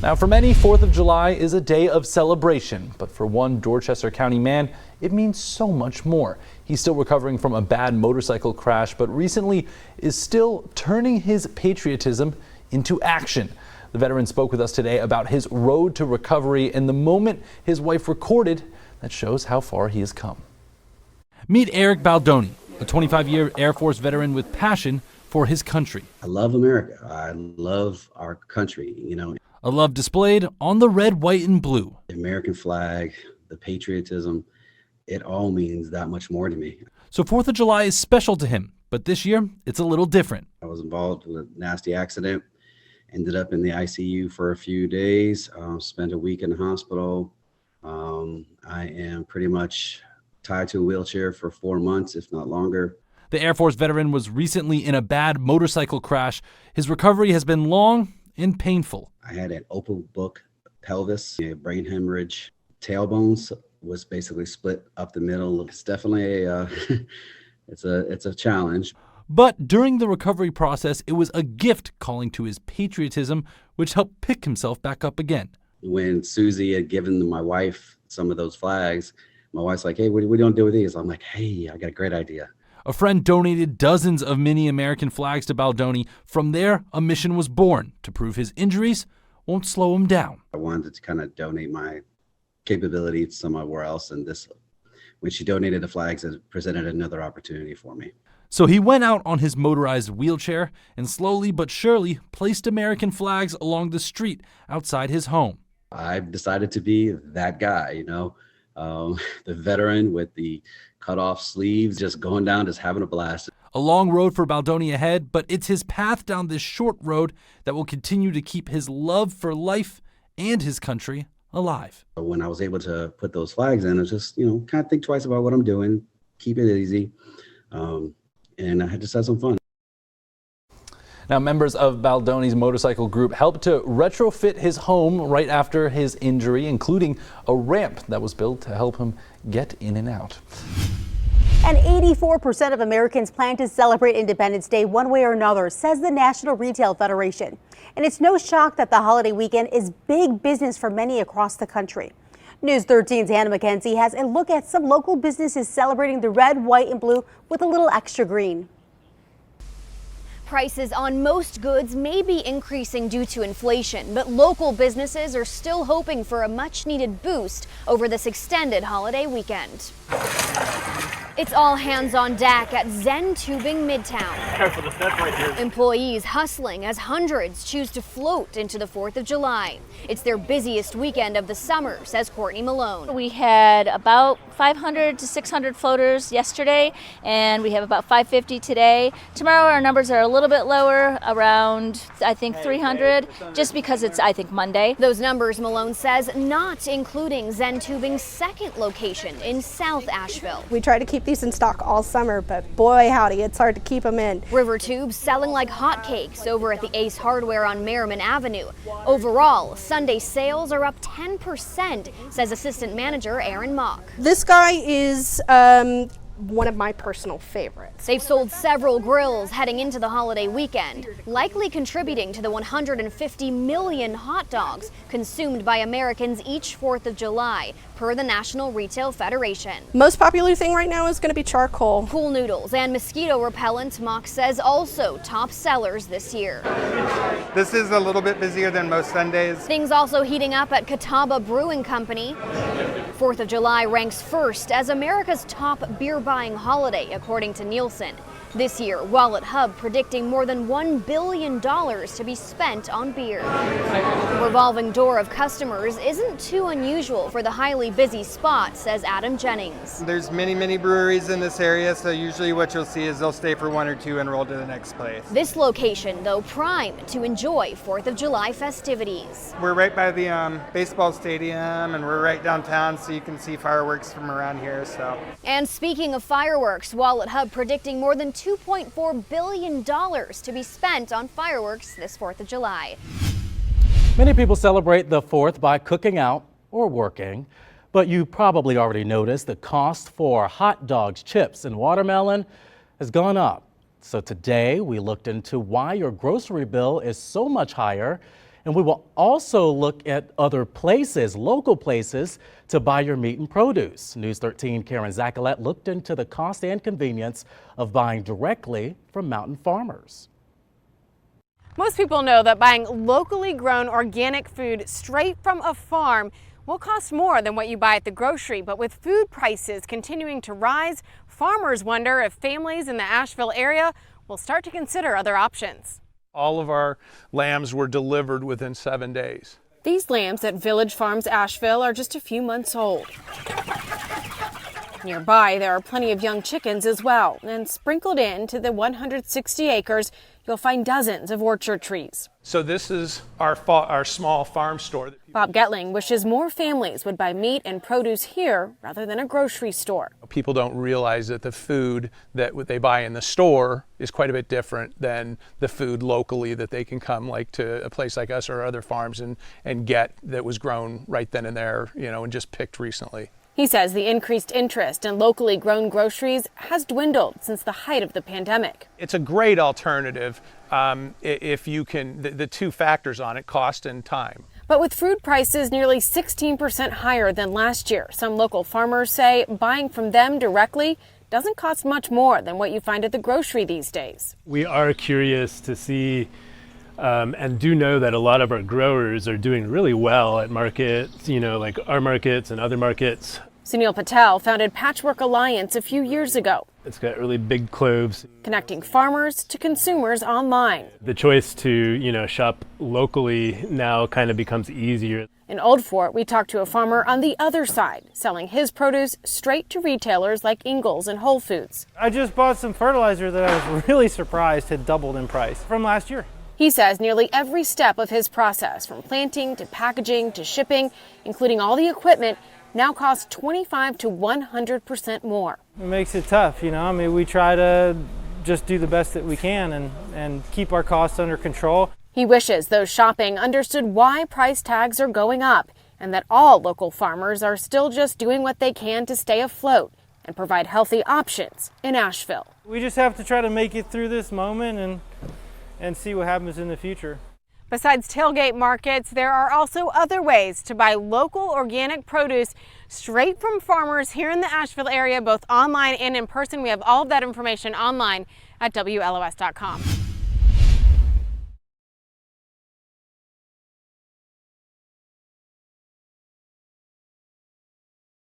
Now, for many, 4th of July is a day of celebration, but for one Dorchester County man, it means so much more. He's still recovering from a bad motorcycle crash, but recently is still turning his patriotism into action. The veteran spoke with us today about his road to recovery and the moment his wife recorded that shows how far he has come. Meet Eric Baldoni, a 25-year Air Force veteran with passion for his country. I love America. I love our country, A love displayed on the red, white, and blue. The American flag, the patriotism, it all means that much more to me. So 4th of July is special to him, but this year it's a little different. I was involved with a nasty accident, ended up in the ICU for a few days, spent a week in the hospital. I am pretty much tied to a wheelchair for 4 months, if not longer. The Air Force veteran was recently in a bad motorcycle crash. His recovery has been long and painful. I had an open book pelvis, a brain hemorrhage, tailbones was basically split up the middle. It's definitely it's a challenge. But during the recovery process, it was a gift calling to his patriotism, which helped pick himself back up again. When Susie had given my wife some of those flags, my wife's like, "Hey, what are we going to do with these?" I'm like, "Hey, I got a great idea." A friend donated dozens of mini American flags to Baldoni. From there, a mission was born to prove his injuries won't slow him down. I wanted to kind of donate my capability to somewhere else, and when she donated the flags, it presented another opportunity for me. So he went out on his motorized wheelchair and slowly but surely placed American flags along the street outside his home. I've decided to be that guy, the veteran with the cut off sleeves, just going down, just having a blast. A long road for Baldoni ahead, but it's his path down this short road that will continue to keep his love for life and his country alive. When I was able to put those flags in, I was just, kind of think twice about what I'm doing, keep it easy, and I just had some fun. Now, members of Baldoni's motorcycle group helped to retrofit his home right after his injury, including a ramp that was built to help him get in and out. And 84% of Americans plan to celebrate Independence Day one way or another, says the National Retail Federation. And it's no shock that the holiday weekend is big business for many across the country. News 13's Hannah McKenzie has a look at some local businesses celebrating the red, white, and blue with a little extra green. Prices on most goods may be increasing due to inflation, but local businesses are still hoping for a much-needed boost over this extended holiday weekend. It's all hands on deck at Zen Tubing Midtown. Careful, the step right here. Employees hustling as hundreds choose to float into the 4th of July. It's their busiest weekend of the summer, says Courtney Malone. We had about 500 to 600 floaters yesterday, and we have about 550 today. Tomorrow our numbers are a little bit lower, around I think 300, just because it's Monday. Those numbers, Malone says, not including Zen Tubing's second location in South Asheville. We try to keep these in stock all summer, but boy howdy, it's hard to keep them in. River tubes selling like hotcakes over at the Ace Hardware on Merriman Avenue. Overall, Sunday sales are up 10%, says assistant manager Aaron Mock. This guy is one of my personal favorites. They've sold several grills heading into the holiday weekend, likely contributing to the 150 million hot dogs consumed by Americans each 4th of July, per the National Retail Federation. Most popular thing right now is going to be charcoal. Pool noodles and mosquito repellent, Mock says, also top sellers this year. This is a little bit busier than most Sundays. Things also heating up at Catawba Brewing Company. 4th of July ranks first as America's top beer buying holiday, according to Nielsen. This year, Wallet Hub predicting more than $1 billion to be spent on beer. Revolving door of customers isn't too unusual for the highly busy spot, says Adam Jennings. There's many breweries in this area, so usually what you'll see is they'll stay for 1 or 2 and roll to the next place. This location, though, primed to enjoy 4th of July festivities. We're right by the baseball stadium, and we're right downtown, so you can see fireworks from around here. And speaking of fireworks, Wallet Hub predicting more than $2.4 billion to be spent on fireworks this 4th of July. Many people celebrate the 4th by cooking out or working, but you probably already noticed the cost for hot dogs, chips, and watermelon has gone up. So today we looked into why your grocery bill is so much higher And we will also look at other places, local places, to buy your meat and produce. News 13 Karen Zacalet looked into the cost and convenience of buying directly from mountain farmers. Most people know that buying locally grown organic food straight from a farm will cost more than what you buy at the grocery. But with food prices continuing to rise, farmers wonder if families in the Asheville area will start to consider other options. All of our lambs were delivered within 7 days. These lambs at Village Farms Asheville are just a few months old. Nearby, there are plenty of young chickens as well, and sprinkled into the 160 acres, you'll find dozens of orchard trees. So this is our small farm store. Bob Getling wishes more families would buy meat and produce here rather than a grocery store. People don't realize that the food that they buy in the store is quite a bit different than the food locally that they can come like to a place like us or other farms and get that was grown right then and there, and just picked recently. He says the increased interest in locally grown groceries has dwindled since the height of the pandemic. It's a great alternative if you can, the two factors on it, cost and time. But with food prices nearly 16% higher than last year, some local farmers say buying from them directly doesn't cost much more than what you find at the grocery these days. We are curious to see and do know that a lot of our growers are doing really well at markets, like our markets and other markets. Sunil Patel founded Patchwork Alliance a few years ago. It's got really big cloves. Connecting farmers to consumers online. The choice to, shop locally now kind of becomes easier. In Old Fort, we talked to a farmer on the other side, selling his produce straight to retailers like Ingles and Whole Foods. I just bought some fertilizer that I was really surprised had doubled in price from last year. He says nearly every step of his process, from planting to packaging to shipping, including all the equipment, now costs 25 to 100% more. It makes it tough, we try to just do the best that we can and keep our costs under control. He wishes those shopping understood why price tags are going up and that all local farmers are still just doing what they can to stay afloat and provide healthy options in Asheville. We just have to try to make it through this moment and see what happens in the future. Besides tailgate markets, there are also other ways to buy local organic produce straight from farmers here in the Asheville area, both online and in person. We have all of that information online at WLOS.com.